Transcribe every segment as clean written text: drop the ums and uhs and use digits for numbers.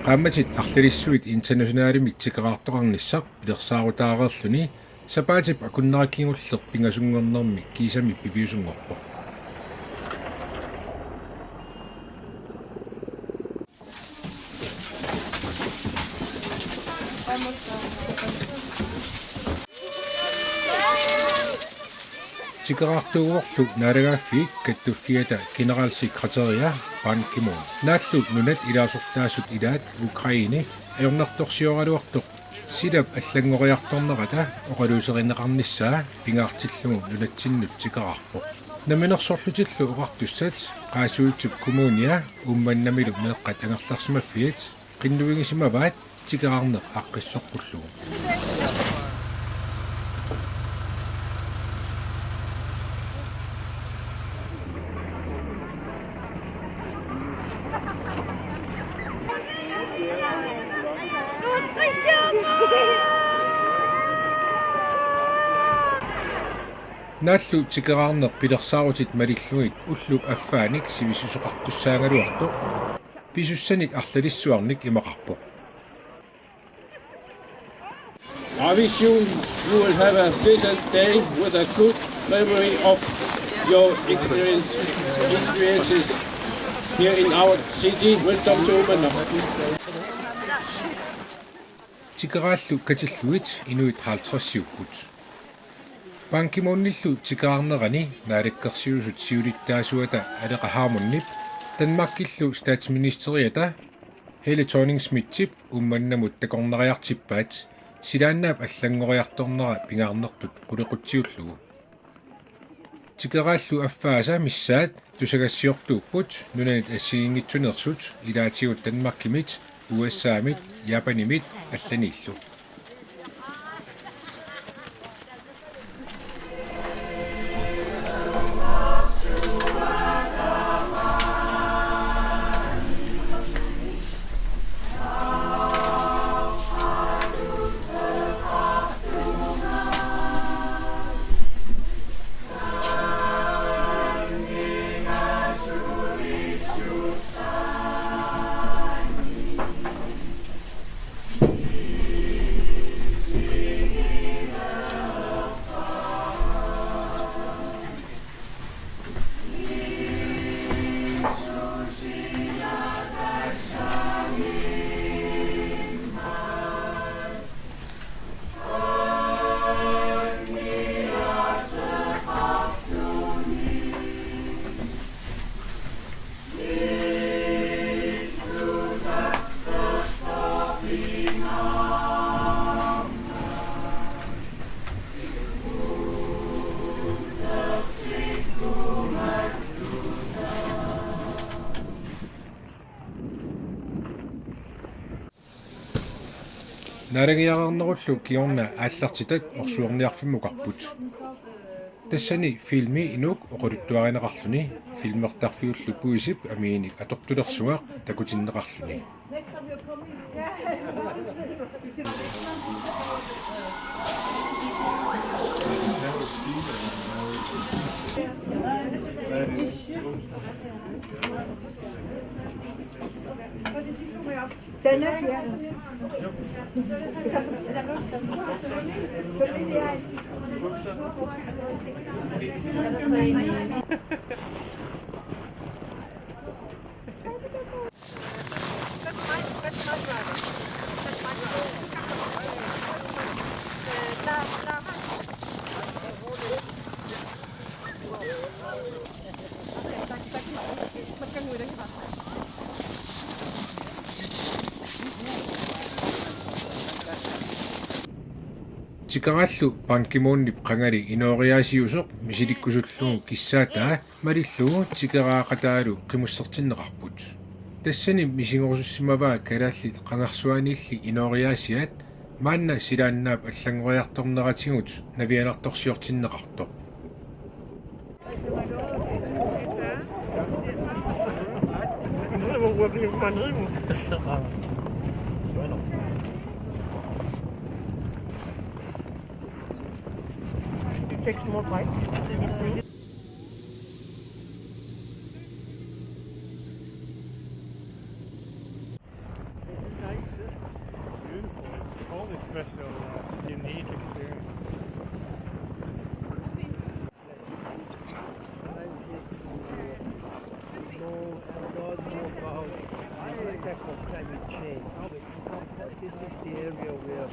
qaammatit arlilissuit internationaalimik tikeraartoqarnissaq pilersaarutarerluni sapaatip akunnarakiingulleq pingasungornermi kiisami piviusungorpo. Tikeraartuuorlu naalagaaffiik kattuffiata generaalsekretariat Ban Ki-moon naallut nunat ilaasortaasut ilaat Ukraini ajornertorsioraluartoq silap аллангориарторнерата оқалуусеринеқарнissaa пингаартиллугу нунатсиннут тикераарпоқ наминерсорлутиллу уқартуссат qaasuutsup kommunia умманнамилу меэққат ангерларсимаффиат qinnuigisimavaat тикераарнеқ аққиссоққуллугу нааллу тикераарнеқ пилерсаарутит малиллуит уллуп аффааник сивисусоқартуссаангалуарто писуссаник арлалиссуарник имақарпоқ. I wish you will have a pleasant day with a good memory of your experiences here in our city. Welcome to Umanaq. Тикерааллу катиллуит инуит 50-сиуппут. Ban Ki-moonillu tikaarnerani naalakkersiusut siulittaasuata aleqahaarmunniп Danmarkillu statsministeriata Helle Thorning-Schmidt ummannamut takorneriartippaat silaannaap allangoriartornera pingaarnertut qulequtsiullugu. Tikeraallu affaasa missaat tusagassiortuupput nunanit assiingitsunersut ilaatigut Danmarkimit USAamit Japanimit allanillu. Naalagiyaqarnerullu kiorna aallartitat orsuorniarfimmuqarput. Tassani filmi inuk oquluttuarineqarluni filmertarfiullu puisip amiinik atortulersuaq takutinneqarluni. Tikeraallu Ban Ki-moonip qangali inooriaasiusoq misilikkusullugu kissaataa malillugu tikeraaqataalu qimussertinneqarput. Tassani misingorsussimavaa kalaallit qangarsuaniilli inooriaasiat maanna silaannaap allangoriartorneratigut navianartorsiortinneqartoq. Take some more bites. a special, unique experience. This is the area where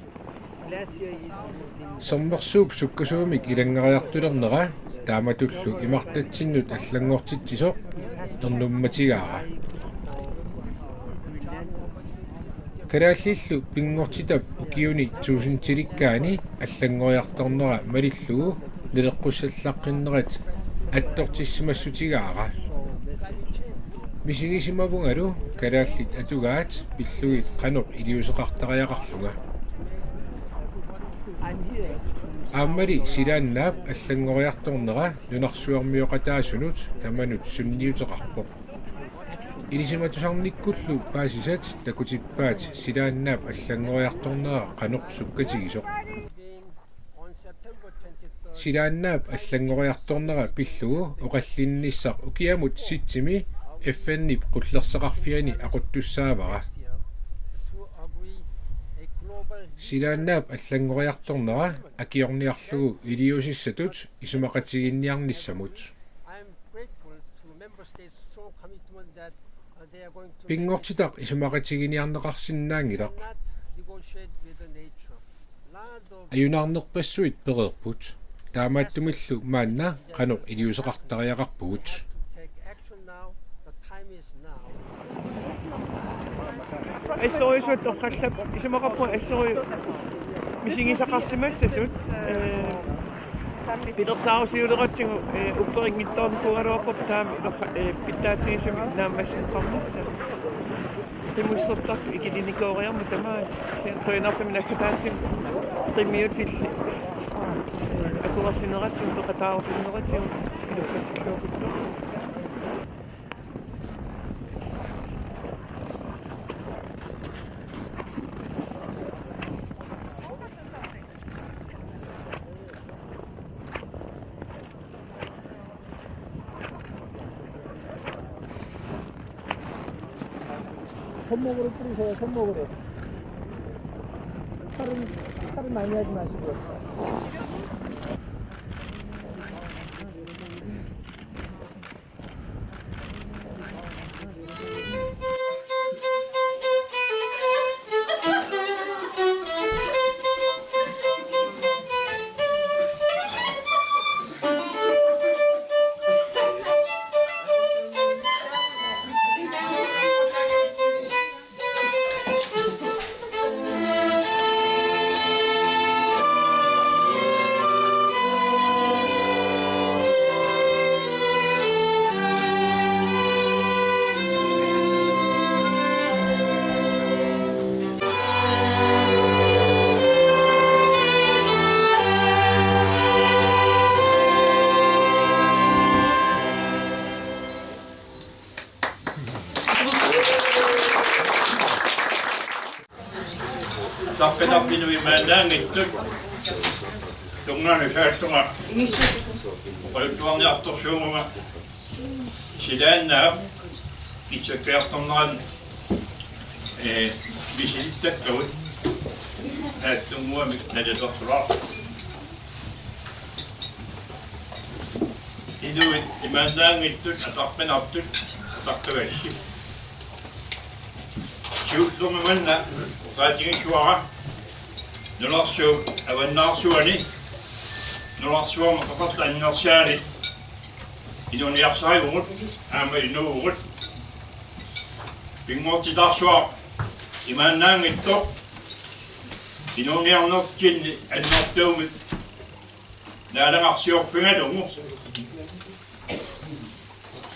glacier is moving. Sommersuup sukkasuumik ilangariartulerneqa taamatullu imartatsinnut аллангуортитсисоq ernummatigaara Karaallillu pinngortitap ukiuni tuusintilikkaani аллангориарторнера малиллугу нилеққуссаллаққиннерат атторtissimassutigaara мисигисимавунгалу карааллит атугаат пиллугит қаноқ илиусеқартариақарлунга ааммали силааннаап аллангориарторнера нунарсуармиоқатаасунут таманут сунниутеқарпоқ илисиматусарниккуллу паасисат такутиппаат силааннаап аллангориарторнера қаноқ суккатигисоқ силааннаап аллангориарторнера пиллугу оқаллинниссақ укиамут ситсими FN-нип qullerseqarfiani aquttussaavara силааннаап аллангориарторнера акиорниарлугу илиусиссатут исумақатигинниарниссамут пингортитақ исумақатигиниарнеқарсинаангилақ аюнаарнерпассуит перерпут таамааттумиллу маанна қаноқ илиусеқартариақарпугут Essoriusut orqallap isumaqarpu assoriu misingisaqarsimassasut Petersaarusiuleratsingu upperinngittornikualuarpap taami pittaatigisumi naammassinqarnassa qimussertartu ikilinikooriarmu tamaa toinarpami nakkataatsim qimmiutilli akuarsineratsim peqataarufinneratsim iluffatilluukuttu 손목으로 뿌리세요. 손목으로. 팔을 많이 하지 마시고. Tappenapinui määnängitty. Tungnan yhdessä Oltuarniartorsuunga silaannaa itsekertorneran visilittakkavut aattumuamik naletorsulaa inuit imaannaangittut atarpenartut atartagassi siullumimanna qaatigissuara nularsu avannaarsuani nularsuama qaqartaannersiaani inuniarsariugut aama inuugut pingortitarsuaq imaannaangittoq inuniarnertinni annertuumit naalangarsiorfingalungu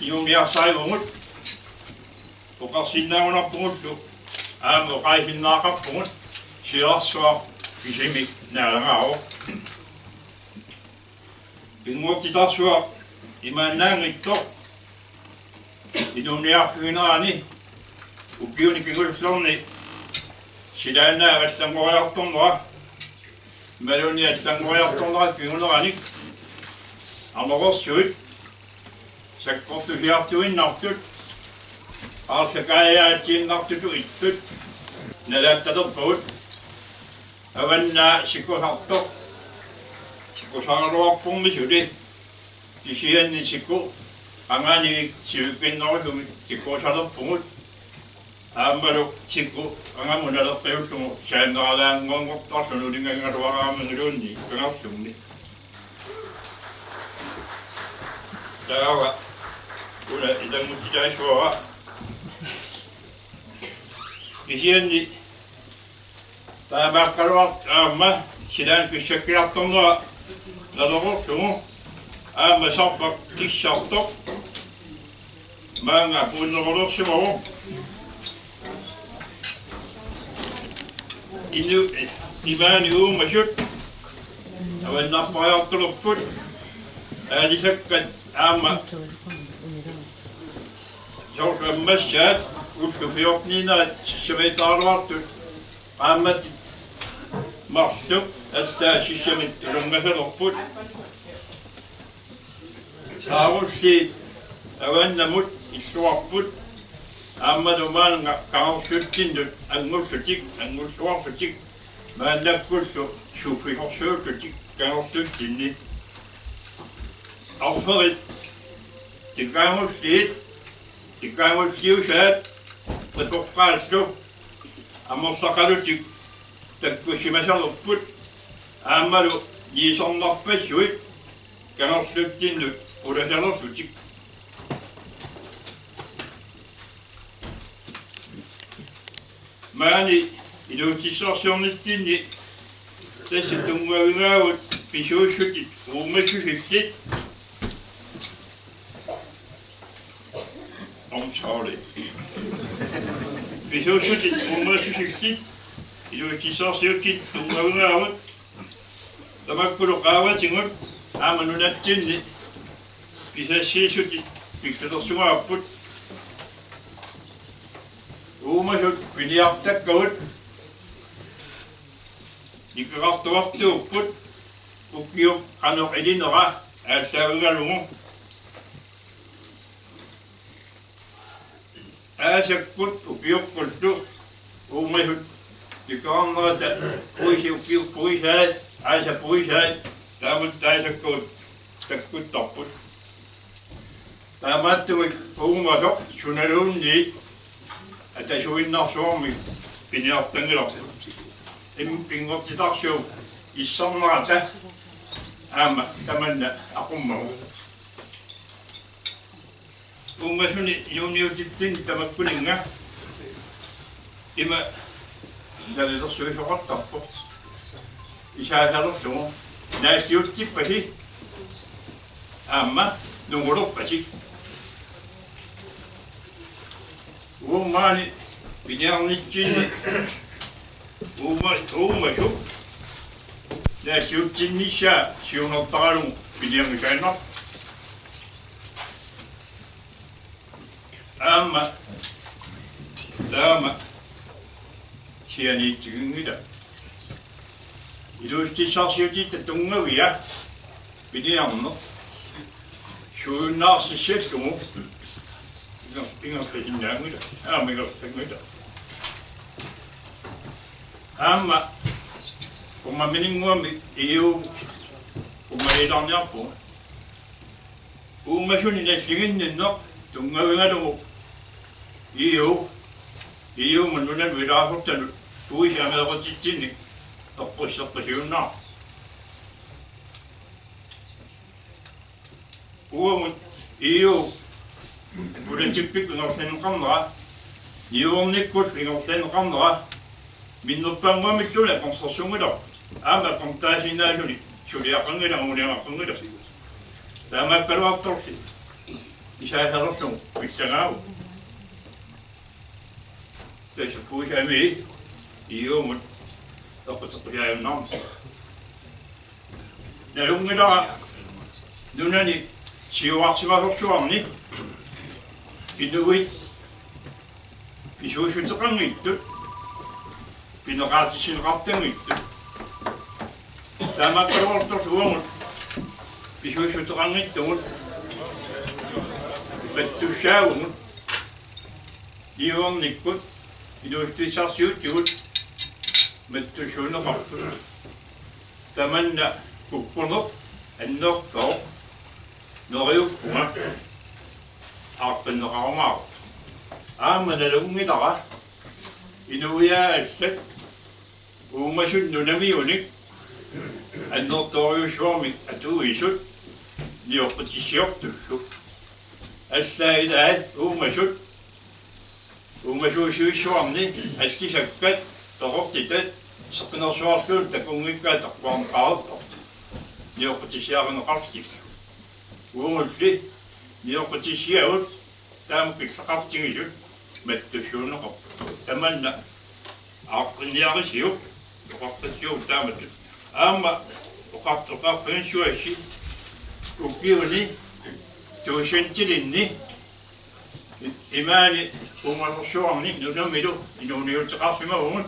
inuniarsariugut oqarsinnaagunarpugullu aama oqaisinnaaqarpugut siarsuaq isimik naalangaaru pingortitarsuaq imaannaangittoq inuniarfingerani ukiuni kingulsorni silaannaa allangoriartornera maluni allangoriartornera kingunerani arnerorsuit sakkortusiartuinnartut aarsakaajaatiinnartutu ittut nalaattaterput avanna sikosartoq sikosaaruarpummi suli kisianni siku angani sivikkinnerusumi sikosalerpungut aammalu siku angamunalerpiullugu saanneralaanngorngortarsunu ulingangaluaraamanguluunni kangarsumni taava ula itangutitaisuara kisianni taamaakkaluart aamma silaan kissakkilartornera lalorurlugu aamma sarpak kissartoq maanga puunnerulorsimaru inu imaani uummasut avannarpariartulurput aalisakkat aamma sorsammassaat ullupiorniinaat sissamitaarluartut qaammat marssuq astaa sissamit ulungasalerput saarussi avannamut issuarput aammalumaanga qaarsutsinnut angulsuarsutik maannakkullu suufisorsuullutik qaarsuutsinni arperit tikaangulliusaat qitoqqaallu ammorsaqalutik takkussimasalerput aammalu yiisornarpassuit qaarsuutsinnut ulasalersutik maani iluutissarsiornitsinni tässä tungavingaavut pisuussutit uummassusillit I'm sorry. Pisuussutit uummassusillit iluutissarsiortit tungavingaavut tamakkulu qaavatingut aamanunatsinni pisassiissutit pikkalersugaaput uumasut piliartakkavut nikkarartuartuupput ukkiup qaneqilinera аассаагигалугу аасаккут упиуққуллу uumasut nikkararnerata puisiukkiup puisaat aasa puisaat taamut taasakkuut takkuttarput taamaattumik uumasoq sunaluunniit atasuinnarsuarmi piniartangilartu pingortitarsuup issarnerata aama tamanna aqummagu ummasuni yuuniutitsin tamakkulinga ima nalilersuisoqartarpu isaasalersugu naasiutsippasi aama nungulurpasi uummaani piniarnitsinni uummasuk naasiutsinnissaa siunertaralugu piniangisaannar aamma taama sianiitsigingila iluustissarsiutitta tungavia piniarner suunnaarsissiallugu pingersisinnaangila aamigertangila aamma kummaminingguami iu kummailarniarpu uummasuni nalliginninneq tungavingalugu iu mannunan vilaasortanut puisiameequtitsinni eqqusseqqisiunnar uamut iu ulatippik ingorsenneqarnera iuornikkut ingorsenneqarnera minnerpaanguamillula konsortiumila aama kontaasinaasuni suliaqangila nguliaqangila taamaakkaluartorsi isaasalersugu pissangaagu tässä puisiami iumut eqqutteqqisaayunnaarma nalungilaa nunani siuarsimasorsuarni pinuit pisuussuteqangiittut pineqaatissineqartangiittut taamaakkaluartorsuugut pisuussuteqangiittugut pattussaagugut iuornikkut iluustissarsiuttigut маттусуунеқарту таманна куппунеқ аннеққоо нериуппунга ааққиннеқармаақ ааманалунгилара инуяаллат уумасут нунамиуник аннерториусуармик атуисут ниоққутиссиортуллу аллаилаа уумасуусуиссуарни аскисаккат тоқортитат сеқинерсуарлуут такунгиккаа таққуарнеқарутторт ниоққутиссиарнеқартик уумулли ниоққутиссиаут таампиксеқартигисут маттусуунеқар таманна ааққинниарисиу тоқартассиу тааматут аама оқартоқарпинсуасси уккиуни туушентилинни имаани умалерсуарни нунамилу инуниутеқарсимагунгут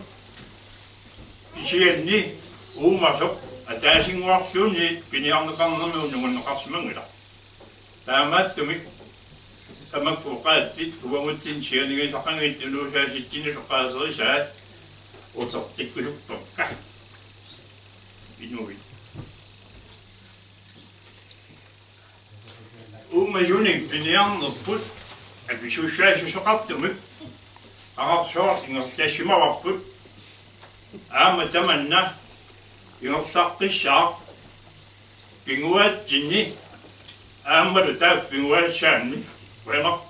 исиални уумасоқ атаасингуарлуунни пиниарнеқарнермиу нугуннеқарсимангила таамааттуми тамаккуқааттит уамутсин сианигисақангит нуусааситсини соқаасерисаа утертиккулуппакка инуит уумажуник пиниарнерпут аписуссаасусоқартумик арарсуарс ингерлассимаварпут аама таманна ингерлаққиссаа пингуатсинни ааммалу таа пингуассаанни вема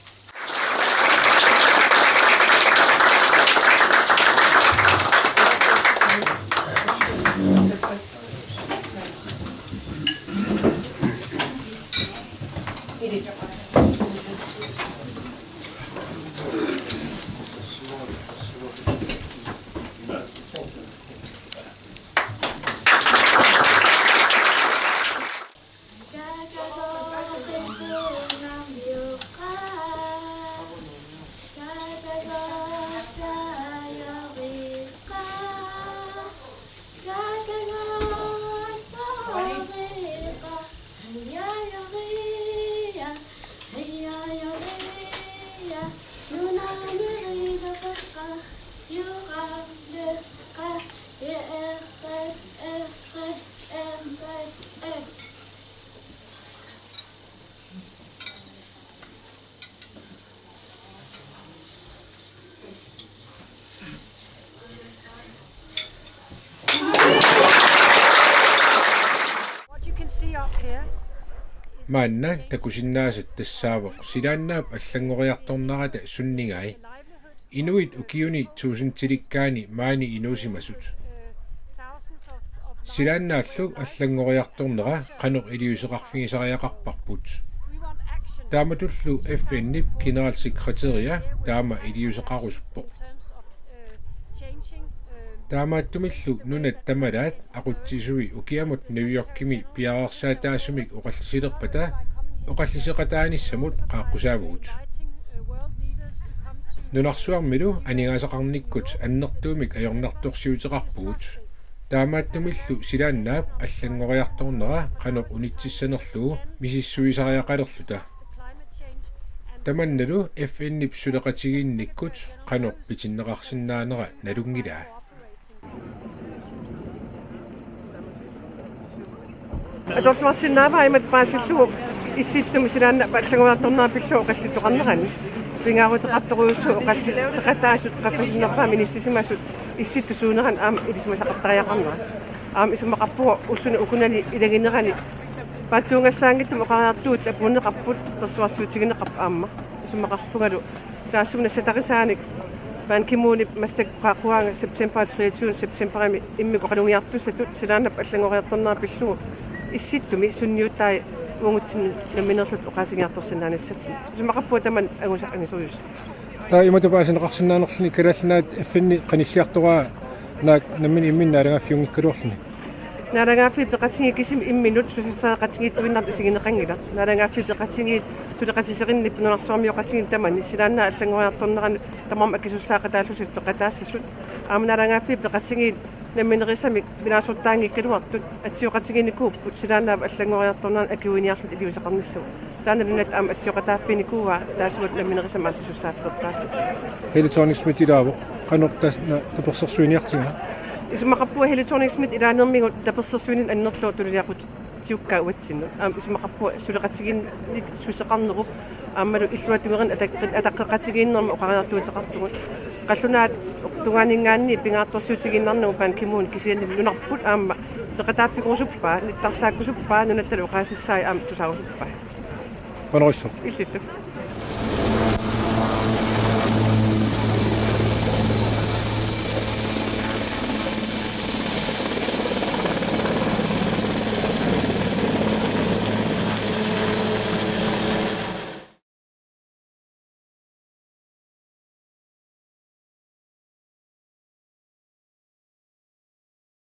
маанна такусиннаасат тассаавоқ силааннаап аллангориарторнарата суннигаи инуит укиуни туусинтиликкаани маани инуусимасут силааннааллу аллангориарторнера канеқ илиусеқарфигисариақарпарпут тааматуллу FN-нип генерал секретариа таама илиусеқарусуппо таамааттумиллу нунат тамалаат aqutsisuи укиамут ньюйоркими пиарерсаатаасумик оқаллисилерпата оқаллисеқатааниссамут qaаққусаавгут нунарсуармилу анигаасақарниккут аннертуумик аёрнарторсиутеқарпугут таамааттумиллу силааннаап аллангориарторнера канеқ унитсиссанерлуу мисиссуисариақалерлута таманналу FN-нип сулеқатигиинниккут канеқ питиннеқарсинаанера налунгилаа Adolfmarsinnaavaimmat paasilluu issittumi silaanna pallangortornaa pilluu qallituqarnerani pingaarutiqartoruussu oqalliteqataasut qaffasinerpaa ministisimasut issittu suuneran aama ilismasaqartariaqarnera aama isumaqarpuga ulluni ukunani ilaginerani paattuungassaangittum oqariartuut apuunneqarput persuarsuutigineqarp aamma isumaqarlugalu taassumna sataqisaanik Ban Ki-moon massak qaquanga September 23 September immiku qalungiartussatut silaannap allangoriartornaa pilluu issittumi sunniuttai uungutsin naminerlut oqasingiartorsinnaanassati sumaqappua taman agusaqangisuyus taa imatupaasinneqarsinnaanerluni kalallinaat FN-ni qanilliartoraa naak nammin imminnaarangaffiungikkaluorluni naarangaafi peqatingi kisim imminut susissaaqatingittuinnart isigineqangila naarangaafi peqatingi tuleqasiserinnip nunarsuarmioqatingin tamani silaannaa allangoriartornerani tamam akisussaaqqataallusut peqataassasut aamnaarangaafi peqatingi наминерисамик пинаасуттаангиккалуартут атсиоқатигиникууп силаанаап аллангориарторнаа акуиниарлут илиусақарниссу таананунат аама атсиоқатааффиникууа таасуут наминерисама атсуссаафферпаату электроникс метилаавоқ канортасна таперсерсуиниартинга исмақарпуа хилиторниксмит илааnermigut таперсерсуинин аннерлоо тулиақут тиуккаауатсину исмақарпуа сулеқатигинник сусеқарнеруп ааммалу иллуатугерин атаққеқатигииннерма оқариартуутеқартугут қаллунаат тугаанингаани пингаартторсуутигиннарнугу паан кимуун кисиани нунарпут аама теқатааффигурусуппаа ниттарсааккусуппаа нунатталу оқаасиссаи аама тусаарусуппаа панерissor иллиллу